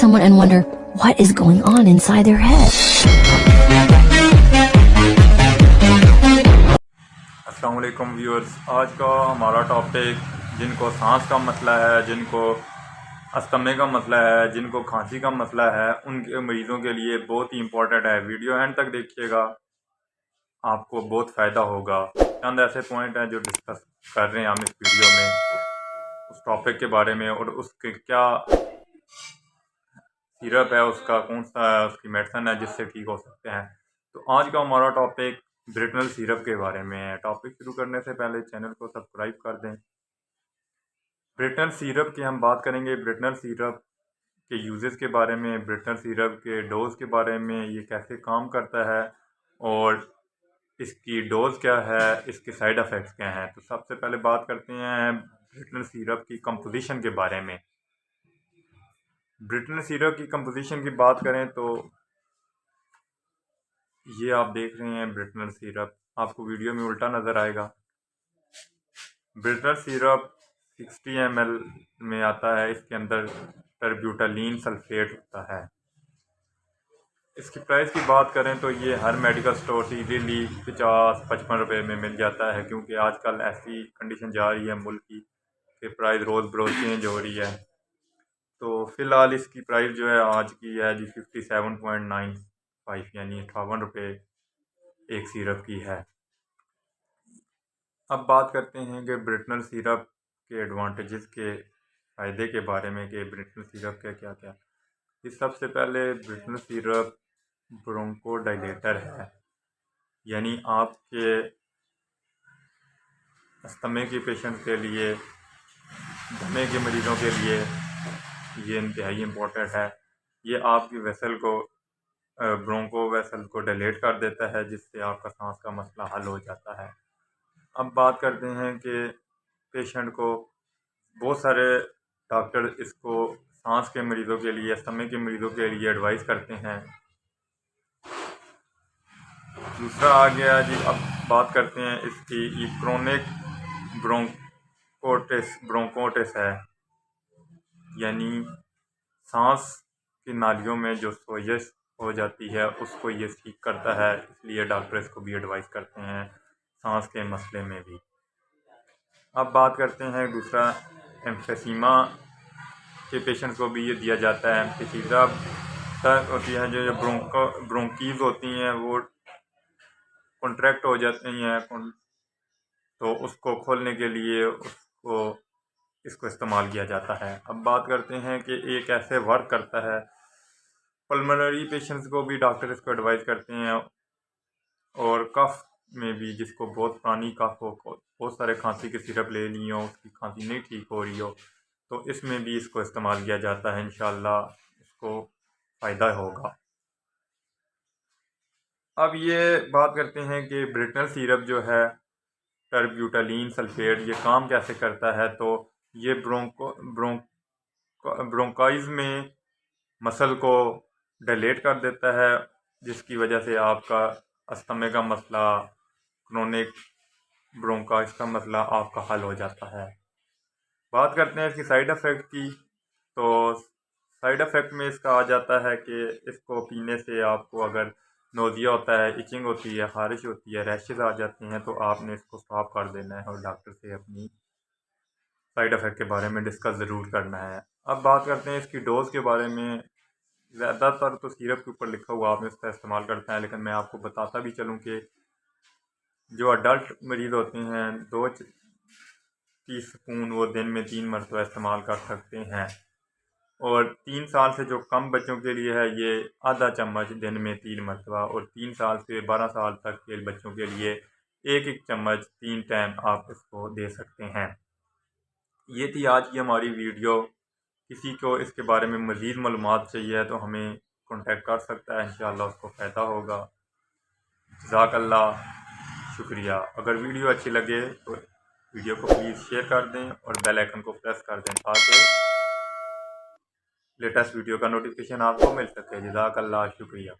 someone and wonder what is going on inside their head. अस्सलाम वालेकुम viewers, आज का हमारा टॉपिक जिनको सांस का मसला है, जिनको अस्थमे का मसला है, जिनको खांसी का मसला है, उनके मरीज़ों के लिए बहुत ही इम्पोर्टेंट है। वीडियो एंड तक देखिएगा, आपको बहुत फ़ायदा होगा। चंद ऐसे पॉइंट हैं जो डिस्कस कर रहे हैं हम इस वीडियो में, उस टॉपिक के बारे में, और उसके क्या सिरप है, उसका कौन सा उसकी मेडिसिन है जिससे ठीक हो सकते हैं। तो आज का हमारा टॉपिक ब्रिटनल सिरप के बारे में है। टॉपिक शुरू करने से पहले चैनल को सब्सक्राइब कर दें। ब्रिटनल सिरप की हम बात करेंगे, ब्रिटनल सिरप के यूजेस के बारे में, ब्रिटनल सिरप के डोज के बारे में, ये कैसे काम करता है और इसकी डोज क्या है, इसके साइड इफ़ेक्ट्स क्या हैं। तो सबसे पहले बात करते हैं ब्रिटनल सिरप की कंपोजिशन के बारे में। ब्रिटनल सिरप की कंपोजिशन की बात करें तो ये आप देख रहे हैं ब्रिटनल सिरप, आपको वीडियो में उल्टा नज़र आएगा। ब्रिटनल सिरप 60 ml में आता है। इसके अंदर टरब्यूटालीन सल्फेट होता है। इसकी प्राइस की बात करें तो ये हर मेडिकल स्टोर से इजीली 50-55 रुपये में मिल जाता है, क्योंकि आजकल ऐसी कंडीशन जा रही है मुल्क की कि प्राइस रोज़ बरोज़ चेंज हो रही है। तो फ़िलहाल इसकी प्राइस जो है आज की है जी 57.95, यानी 58 रुपये एक सिरप की है। अब बात करते हैं कि ब्रिटनल सिरप के एडवांटेजेस के फ़ायदे के बारे में कि ब्रिटनल सिरप का क्या क्या। इस सबसे पहले ब्रिटनल सिरप ब्रोंकोडाइलेटर है, यानी आपके अस्थमे के पेशेंट के लिए, दमे के मरीज़ों के लिए ये इंतहाई इम्पोर्टेंट है। ये आपकी वेसल को, ब्रोंको वेसल को डायलेट कर देता है, जिससे आपका सांस का मसला हल हो जाता है। अब बात करते हैं कि पेशेंट को, बहुत सारे डॉक्टर इसको सांस के मरीज़ों के लिए, अस्थमे के मरीज़ों के लिए एडवाइस करते हैं। दूसरा आ गया जी, अब बात करते हैं इसकी क्रोनिक ब्रोंकोटिस है, यानी सांस की नालियों में जो सोजश हो जाती है उसको ये ठीक करता है। इसलिए डॉक्टर इसको भी एडवाइस करते हैं सांस के मसले में भी। अब बात करते हैं दूसरा, एम्फेसीमा के पेशेंट्स को भी ये दिया जाता है। एम्फीसीमा होती है, जो ब्रोंकीज होती हैं वो कॉन्ट्रैक्ट हो जाती हैं, तो उसको खोलने के लिए इसको इस्तेमाल किया जाता है। अब बात करते हैं कि ये कैसे वर्क करता है। पल्मोनरी पेशेंट्स को भी डॉक्टर इसको एडवाइस करते हैं, और कफ़ में भी, जिसको बहुत पुरानी कफ़ हो, बहुत सारे खांसी के सिरप ले ली हो, उसकी खांसी नहीं ठीक हो रही हो, तो इसमें भी इसको इस्तेमाल किया जाता है। इंशाल्लाह इसको फ़ायदा होगा। अब ये बात करते हैं कि ब्रिटनल सिरप जो है टरब्यूटालीन सल्फेट, ये काम कैसे करता है। तो ये ब्रोंकाइज में मसल को डायलेट कर देता है, जिसकी वजह से आपका अस्थमे का मसला, क्रोनिक ब्रोंकाइटिस का मसला आपका हल हो जाता है। बात करते हैं इसकी साइड इफ़ेक्ट की। तो साइड इफ़ेक्ट में इसका आ जाता है कि इसको पीने से आपको अगर नोज़िया होता है, इचिंग होती है, ख़ारिश होती है, रैशेस आ जाते हैं, तो आपने इसको स्टॉप कर देना है और डॉक्टर से अपनी साइड इफ़ेक्ट के बारे में डिस्कस ज़रूर करना है। अब बात करते हैं इसकी डोज़ के बारे में। ज़्यादातर तो सिरप के ऊपर लिखा हुआ आपने इसका इस्तेमाल करता है, लेकिन मैं आपको बताता भी चलूँ कि जो अडल्ट मरीज़ होते हैं 2 टीस्पून वो दिन में 3 मरतबा इस्तेमाल कर सकते हैं, और 3 साल से जो कम बच्चों के लिए है ये आधा चम्मच दिन में 3 मरतबा, और 3 साल से 12 साल तक के बच्चों के लिए 1-1 चम्मच 3 टाइम आप इसको दे सकते हैं। ये थी आज की हमारी वीडियो। किसी को इसके बारे में मज़ीद मालूमात चाहिए है तो हमें कॉन्टेक्ट कर सकता है, इंशाअल्लाह उसको फ़ायदा होगा। जज़ाकल्लाह, शुक्रिया। अगर वीडियो अच्छी लगे तो वीडियो को प्लीज़ शेयर कर दें और बेल आइकन को प्रेस कर दें, ताकि लेटेस्ट वीडियो का नोटिफिकेशन आपको मिल सके। जज़ाकल्लाह, शुक्रिया।